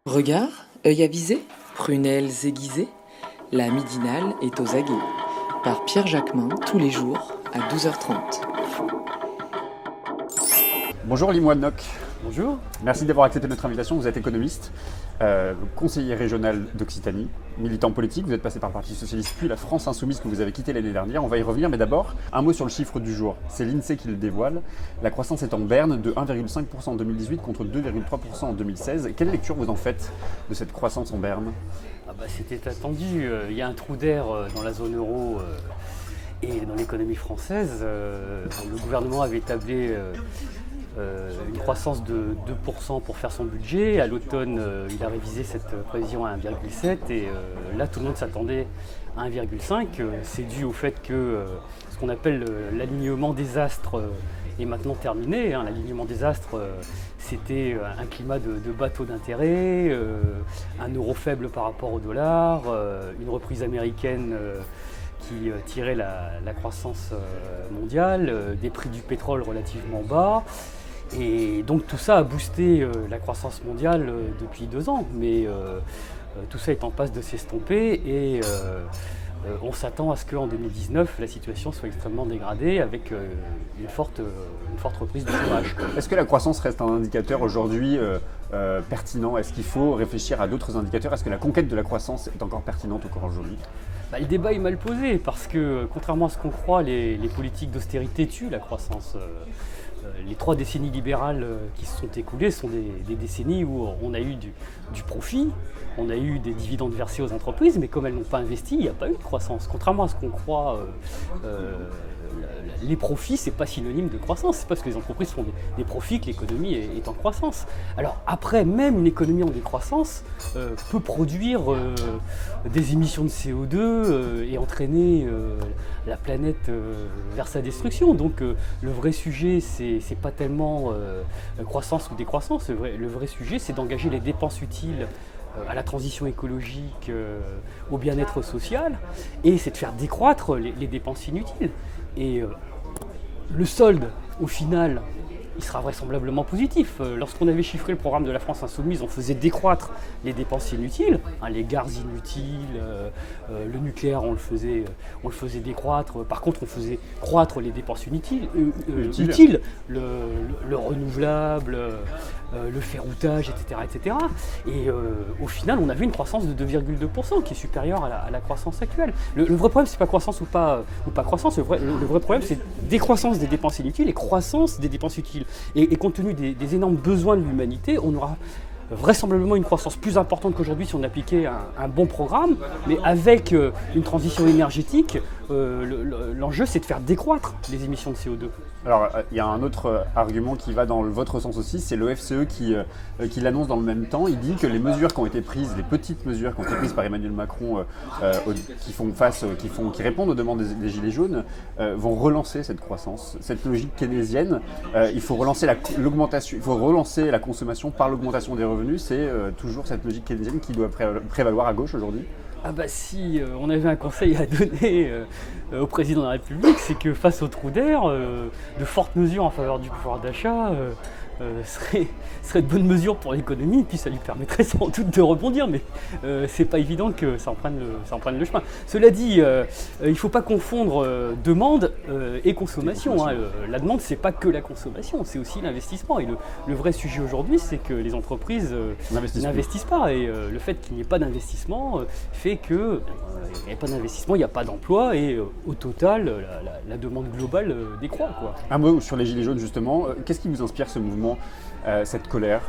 Regard, œil avisé, prunelles aiguisées, la midinale est aux aguets. Par Pierre Jacquemin, tous les jours à 12h30. Bonjour Limoine Nock. Bonjour. Merci d'avoir accepté notre invitation. Vous êtes économiste, conseiller régional d'Occitanie, militant politique. Vous êtes passé par le Parti Socialiste puis la France Insoumise que vous avez quitté l'année dernière. On va y revenir, mais d'abord, un mot sur le chiffre du jour. C'est l'INSEE qui le dévoile. La croissance est en berne de 1,5% en 2018 contre 2,3% en 2016. Quelle lecture vous en faites de cette croissance en berne ? C'était attendu. Il y a un trou d'air dans la zone euro et dans l'économie française. Le gouvernement avait tablé une croissance de 2% pour faire son budget. À l'automne, il a révisé cette prévision à 1,7 et là, tout le monde s'attendait à 1,5. C'est dû au fait que ce qu'on appelle l'alignement des astres est maintenant terminé. L'alignement des astres, c'était un climat de bas taux d'intérêt, un euro faible par rapport au dollar, une reprise américaine qui tirait la croissance mondiale, des prix du pétrole relativement bas. Et donc tout ça a boosté la croissance mondiale depuis 2 ans, mais tout ça est en passe de s'estomper et on s'attend à ce qu'en 2019 la situation soit extrêmement dégradée avec une forte reprise du chômage. Est-ce que la croissance reste un indicateur aujourd'hui pertinent ? Est-ce qu'il faut réfléchir à d'autres indicateurs ? Est-ce que la conquête de la croissance est encore pertinente encore aujourd'hui ? Le débat est mal posé parce que contrairement à ce qu'on croit, les politiques d'austérité tuent la croissance. Les 3 décennies libérales qui se sont écoulées sont des décennies où on a eu du profit, on a eu des dividendes versés aux entreprises, mais comme elles n'ont pas investi, il n'y a pas eu de croissance. Contrairement à ce qu'on croit, les profits, ce n'est pas synonyme de croissance. C'est parce que les entreprises font des profits que l'économie est en croissance. Alors après, même une économie en décroissance peut produire des émissions de CO2 et entraîner la planète vers sa destruction. Donc le vrai sujet, c'est pas tellement croissance ou décroissance. Le vrai sujet, c'est d'engager les dépenses utiles à la transition écologique, au bien-être social, et c'est de faire décroître les dépenses inutiles. Et le solde, au final, il sera vraisemblablement positif. Lorsqu'on avait chiffré le programme de la France Insoumise, on faisait décroître les dépenses inutiles, les gares inutiles, le nucléaire, on le faisait décroître. Par contre, on faisait croître les dépenses utiles, le renouvelable, le ferroutage, etc. Et au final, on avait une croissance de 2,2% qui est supérieure à la croissance actuelle. Le vrai problème, c'est pas croissance ou pas croissance. Le vrai problème, c'est décroissance des dépenses inutiles et croissance des dépenses utiles. Et compte tenu des énormes besoins de l'humanité, on aura vraisemblablement une croissance plus importante qu'aujourd'hui si on appliquait un bon programme, mais avec une transition énergétique, l'enjeu c'est de faire décroître les émissions de CO2. Alors, il y a un autre argument qui va dans votre sens aussi, c'est l'OFCE qui l'annonce dans le même temps. Il dit que les mesures qui ont été prises, les petites mesures qui ont été prises par Emmanuel Macron, qui répondent aux demandes des Gilets jaunes, vont relancer cette croissance, cette logique keynésienne. Il faut relancer l'augmentation, il faut relancer la consommation par l'augmentation des revenus. C'est toujours cette logique keynésienne qui doit prévaloir à gauche aujourd'hui. Si on avait un conseil à donner au président de la République, c'est que face au trou d'air, de fortes mesures en faveur du pouvoir d'achat seraient de bonnes mesures pour l'économie, puis ça lui permettrait sans doute de rebondir, mais c'est pas évident que ça en prenne le chemin. Cela dit, il ne faut pas confondre demande et consommation. La demande, c'est pas que la consommation, c'est aussi l'investissement. Et le vrai sujet aujourd'hui, c'est que les entreprises n'investissent pas. Et le fait qu'il n'y ait pas d'investissement fait qu'il n'y a pas d'investissement, il n'y a pas d'emploi, et au total, la demande globale décroît, quoi. Un mot sur les Gilets jaunes, justement. Qu'est-ce qui vous inspire ce mouvement, cette colère ?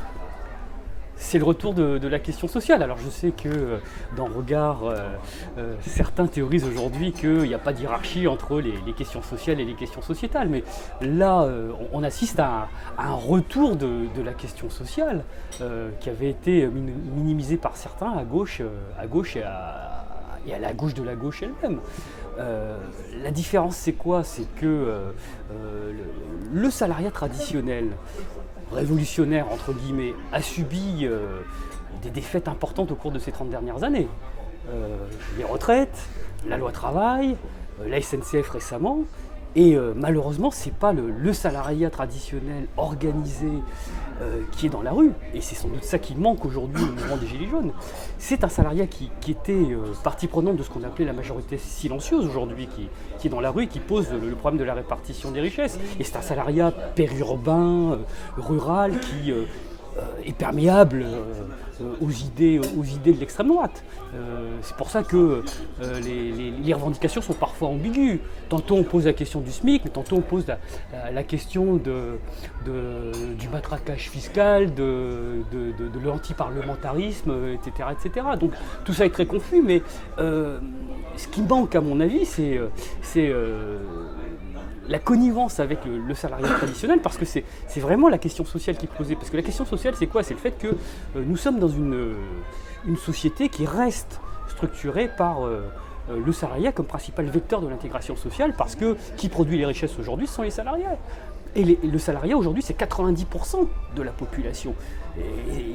C'est le retour de la question sociale. Alors je sais que dans Regard, certains théorisent aujourd'hui qu'il n'y a pas de hiérarchie entre les questions sociales et les questions sociétales. Mais là, on assiste à un retour de la question sociale qui avait été minimisée par certains à gauche et à la gauche de la gauche elle-même. La différence, c'est quoi ? C'est que le salariat traditionnel, révolutionnaire entre guillemets, a subi des défaites importantes au cours de ces 30 dernières années. Les retraites, la loi travail, la SNCF récemment, Et malheureusement, ce n'est pas le salariat traditionnel organisé qui est dans la rue, et c'est sans doute ça qui manque aujourd'hui au mouvement des Gilets jaunes. C'est un salariat qui était partie prenante de ce qu'on appelait la majorité silencieuse aujourd'hui, qui est dans la rue et qui pose le problème de la répartition des richesses. Et c'est un salariat périurbain, rural, qui est perméable aux idées de l'extrême droite. C'est pour ça que les revendications sont parfois ambiguës. Tantôt on pose la question du SMIC, mais tantôt on pose la question du matraquage fiscal, de l'antiparlementarisme, etc., etc. Donc tout ça est très confus, mais ce qui manque à mon avis, c'est la connivence avec le salariat traditionnel, parce que c'est vraiment la question sociale qui est posée. Parce que la question sociale, c'est quoi? C'est le fait que nous sommes dans une société qui reste structurée par le salariat comme principal vecteur de l'intégration sociale, parce que qui produit les richesses aujourd'hui, ce sont les salariés. Et le salariat aujourd'hui, c'est 90% de la population.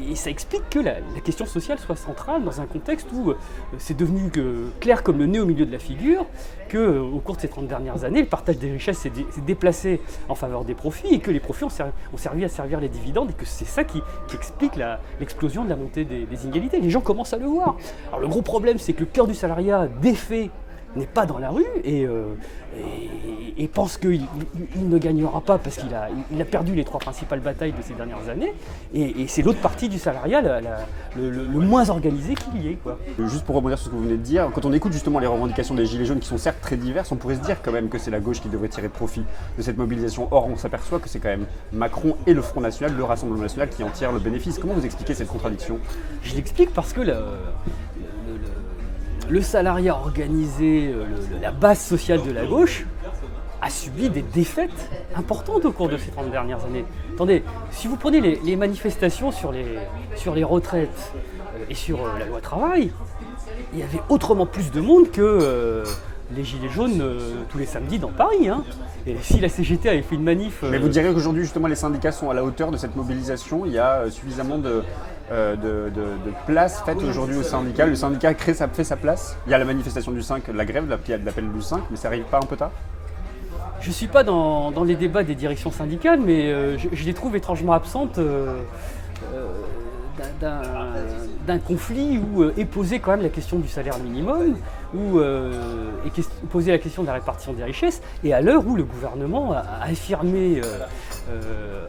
Et ça explique que la question sociale soit centrale dans un contexte où c'est devenu clair comme le nez au milieu de la figure qu'au cours de ces 30 dernières années, le partage des richesses s'est déplacé en faveur des profits, et que les profits ont servi à servir les dividendes, et que c'est ça qui explique l'explosion de la montée des inégalités. Les gens commencent à le voir. Alors le gros problème, c'est que le cœur du salariat défait n'est pas dans la rue et pense qu'il ne gagnera pas parce qu'il a perdu les 3 principales batailles de ces dernières années, et c'est l'autre partie du salariat le moins organisé qu'il y ait, quoi. Juste pour rebondir sur ce que vous venez de dire, quand on écoute justement les revendications des Gilets jaunes qui sont certes très diverses, on pourrait se dire quand même que c'est la gauche qui devrait tirer profit de cette mobilisation. Or on s'aperçoit que c'est quand même Macron et le Front National, le Rassemblement National, qui en tirent le bénéfice. Comment vous expliquez cette contradiction? Je l'explique parce que le salariat organisé, la base sociale de la gauche, a subi des défaites importantes au cours de ces 30 dernières années. Attendez, si vous prenez les manifestations sur les retraites et sur la loi travail, il y avait autrement plus de monde que les Gilets jaunes tous les samedis dans Paris. Hein. Et si la CGT avait fait une manif... Mais vous diriez qu'aujourd'hui, justement, les syndicats sont à la hauteur de cette mobilisation? Il y a suffisamment de place faite aujourd'hui au syndicat. Le syndicat fait sa place. Il y a la manifestation du 5, la grève, l'appel du 5, mais ça n'arrive pas un peu tard? Je ne suis pas dans les débats des directions syndicales, mais je les trouve étrangement absentes d'un conflit où est posée quand même la question du salaire minimum, où est posée la question de la répartition des richesses, et à l'heure où le gouvernement a affirmé,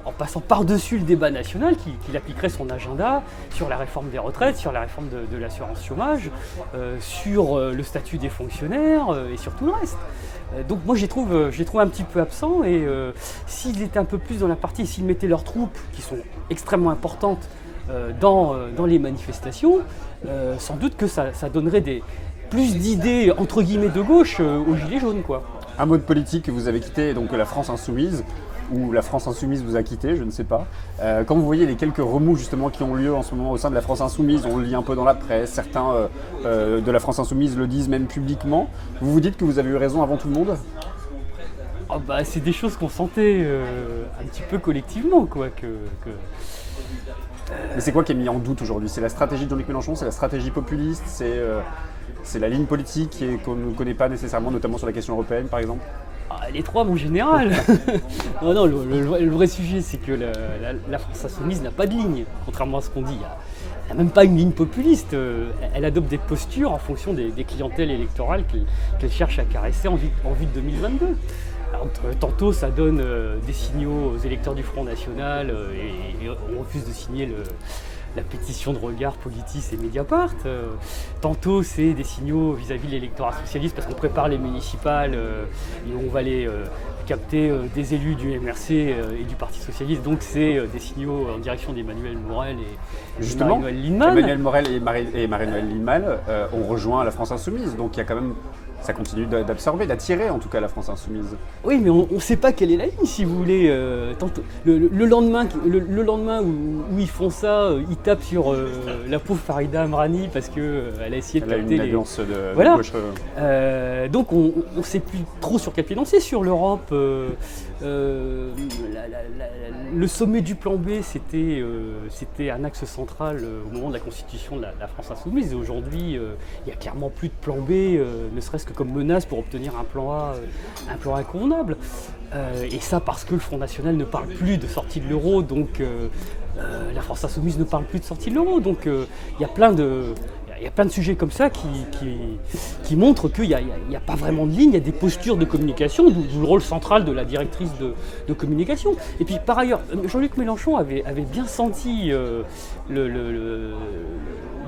en passant par-dessus le débat national, qu'il appliquerait son agenda sur la réforme des retraites, sur la réforme de l'assurance chômage, sur le statut des fonctionnaires et sur tout le reste. Donc moi je les trouve un petit peu absents, et s'ils étaient un peu plus dans la partie, s'ils mettaient leurs troupes, qui sont extrêmement importantes, dans les manifestations, sans doute que ça donnerait plus d'idées entre guillemets de gauche aux Gilets jaunes, quoi. Un mot de politique, vous avez quitté donc la France Insoumise, ou la France Insoumise vous a quitté, je ne sais pas. Quand vous voyez les quelques remous justement qui ont lieu en ce moment au sein de la France Insoumise, on le lit un peu dans la presse, certains de la France Insoumise le disent même publiquement, vous vous dites que vous avez eu raison avant tout le monde? Oh bah, c'est des choses qu'on sentait un petit peu collectivement, quoi. Mais c'est quoi qui est mis en doute aujourd'hui? C'est la stratégie de Jean-Luc Mélenchon, c'est la stratégie populiste, c'est la ligne politique qu'on ne connaît pas nécessairement, notamment sur la question européenne par exemple? Les trois, mon général. Non, le vrai sujet, c'est que la France Insoumise n'a pas de ligne, contrairement à ce qu'on dit. Elle n'a même pas une ligne populiste. Elle adopte des postures en fonction des clientèles électorales qu'elle cherche à caresser en vue de 2022. Alors, tantôt, ça donne des signaux aux électeurs du Front National et on refuse de signer la pétition de regard Politis et Mediapart. Tantôt, c'est des signaux vis-à-vis de l'électorat socialiste parce qu'on prépare les municipales et on va aller capter des élus du MRC et du Parti socialiste. Donc, c'est des signaux en direction d'Emmanuel Morel et Marie-Noëlle Lienemann. Emmanuel Morel et Marie-Noëlle Lienemann ont rejoint la France Insoumise. Donc, il y a quand même... Ça continue d'absorber, d'attirer en tout cas la France Insoumise. Oui, mais on ne sait pas quelle est la ligne, si vous voulez. Le lendemain où ils font ça, ils tapent sur la pauvre Farida Amrani parce qu'elle a essayé de capter une alliance de voilà. gauche. Donc on ne sait plus trop sur quel pied danser. Sur l'Europe, le sommet du plan B, c'était un axe central au moment de la constitution de la France Insoumise. Et aujourd'hui, il n'y a clairement plus de plan B, ne serait-ce que pris comme menace pour obtenir un plan A inconvenable. Et ça parce que le Front National ne parle plus de sortie de l'euro, donc la France Insoumise ne parle plus de sortie de l'euro. Donc il y a plein de sujets comme ça qui montrent qu'il n'y a pas vraiment de ligne, il y a des postures de communication, d'où le rôle central de la directrice de communication. Et puis par ailleurs, Jean-Luc Mélenchon avait bien senti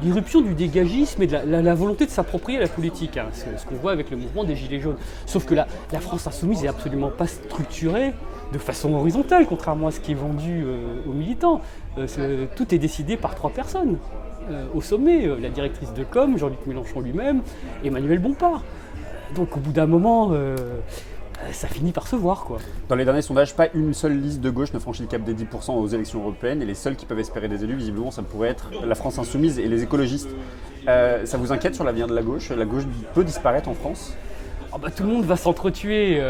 l'irruption du dégagisme et de la volonté de s'approprier la politique, hein, ce qu'on voit avec le mouvement des Gilets jaunes. Sauf que la France Insoumise n'est absolument pas structurée de façon horizontale, contrairement à ce qui est vendu aux militants. Tout est décidé par 3 personnes. Au sommet, la directrice de com, Jean-Luc Mélenchon lui-même, Emmanuel Bompard. Donc au bout d'un moment, ça finit par se voir, quoi. Dans les derniers sondages, pas une seule liste de gauche ne franchit le cap des 10% aux élections européennes, et les seuls qui peuvent espérer des élus, visiblement, ça pourrait être la France Insoumise et les écologistes. Ça vous inquiète sur l'avenir de la gauche? La gauche peut disparaître en France? Tout le monde va s'entretuer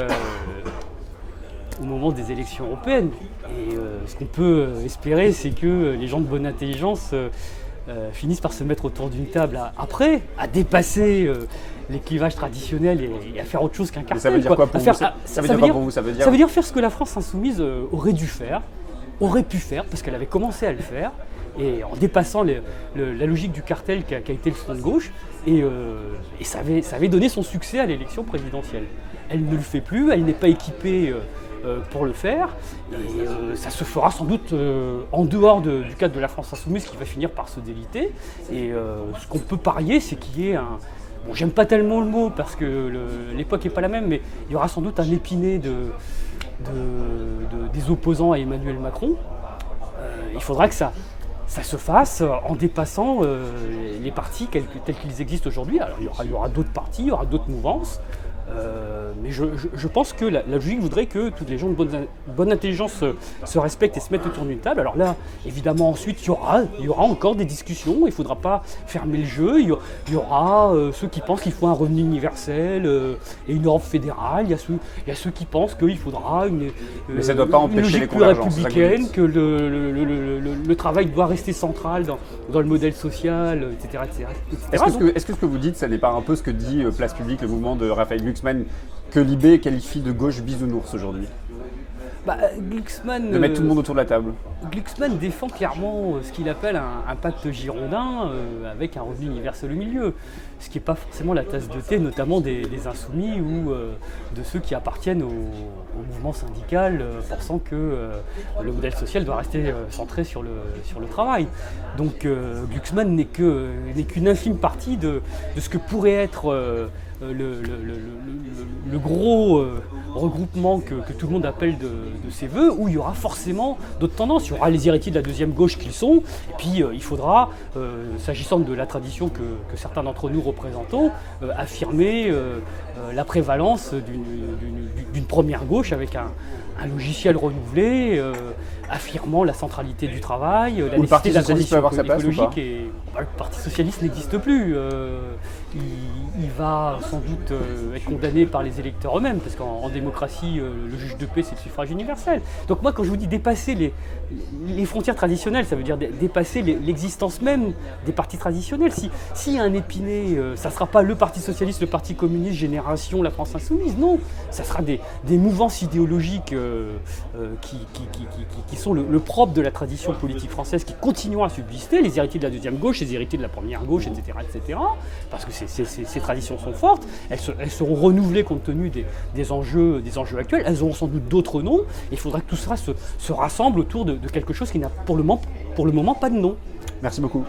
au moment des élections européennes. Et ce qu'on peut espérer, c'est que les gens de bonne intelligence finissent par se mettre autour d'une table après, à dépasser les clivages traditionnels et à faire autre chose qu'un cartel. Mais ça veut dire quoi pour vous? Ça veut dire faire ce que la France Insoumise aurait dû faire, aurait pu faire, parce qu'elle avait commencé à le faire, et en dépassant la logique du cartel qui a été le front de gauche, et ça avait donné son succès à l'élection présidentielle. Elle ne le fait plus, elle n'est pas équipée pour le faire, et ça se fera sans doute en dehors du cadre de la France Insoumise qui va finir par se déliter. Et ce qu'on peut parier, c'est qu'il y ait un... Bon, j'aime pas tellement le mot parce que l'époque n'est pas la même, mais il y aura sans doute un épiné des opposants à Emmanuel Macron. Il faudra que ça se fasse en dépassant les partis tels qu'ils existent aujourd'hui. Alors il y aura d'autres partis, il y aura d'autres mouvances. Mais je pense que la logique voudrait que toutes les gens de bonne intelligence se respectent et se mettent autour d'une table. Alors là, évidemment, ensuite, il y aura encore des discussions. Il ne faudra pas fermer le jeu. Il y aura ceux qui pensent qu'il faut un revenu universel et une Europe fédérale. Il y a ceux qui pensent qu'il faudra une logique plus républicaine, que le travail doit rester central dans le modèle social, etc. Est-ce que ce que vous dites, ça n'est pas un peu ce que dit Place Publique, le mouvement de Raphaël Glucksmann, que Libé qualifie de gauche bisounours aujourd'hui? Glucksmann, de mettre tout le monde autour de la table. Glucksmann défend clairement ce qu'il appelle un pacte girondin avec un revenu universel au milieu. Ce qui n'est pas forcément la tasse de thé, notamment des insoumis ou de ceux qui appartiennent au mouvement syndical, pensant que le modèle social doit rester centré sur le travail. Donc Glucksmann n'est qu'une infime partie de ce que pourrait être le gros regroupement que tout le monde appelle de ses voeux, où il y aura forcément d'autres tendances. Il y aura les héritiers de la deuxième gauche qu'ils sont, et puis il faudra, s'agissant de la tradition que certains d'entre nous représentons, affirmer la prévalence d'une première gauche avec un logiciel renouvelé, affirmant la centralité du travail, la nécessité de la transition écologique. Et le Parti socialiste n'existe plus. Il va sans doute être condamné par les électeurs eux-mêmes, parce qu'en démocratie, le juge de paix, c'est le suffrage universel. Donc moi, quand je vous dis dépasser les frontières traditionnelles, ça veut dire dépasser l'existence même des partis traditionnels. S'il y a un épiné, ça ne sera pas le Parti socialiste, le Parti communiste, Génération, la France insoumise, non. Ça sera des mouvances idéologiques qui sont le propre de la tradition politique française, qui continueront à subsister, les héritiers de la deuxième gauche, les héritiers de la première gauche, etc. Parce que ces traditions sont fortes, elles seront renouvelées compte tenu des enjeux actuels, elles auront sans doute d'autres noms, et il faudra que tout ça se rassemble autour de quelque chose qui n'a pour le moment pas de nom. Merci beaucoup.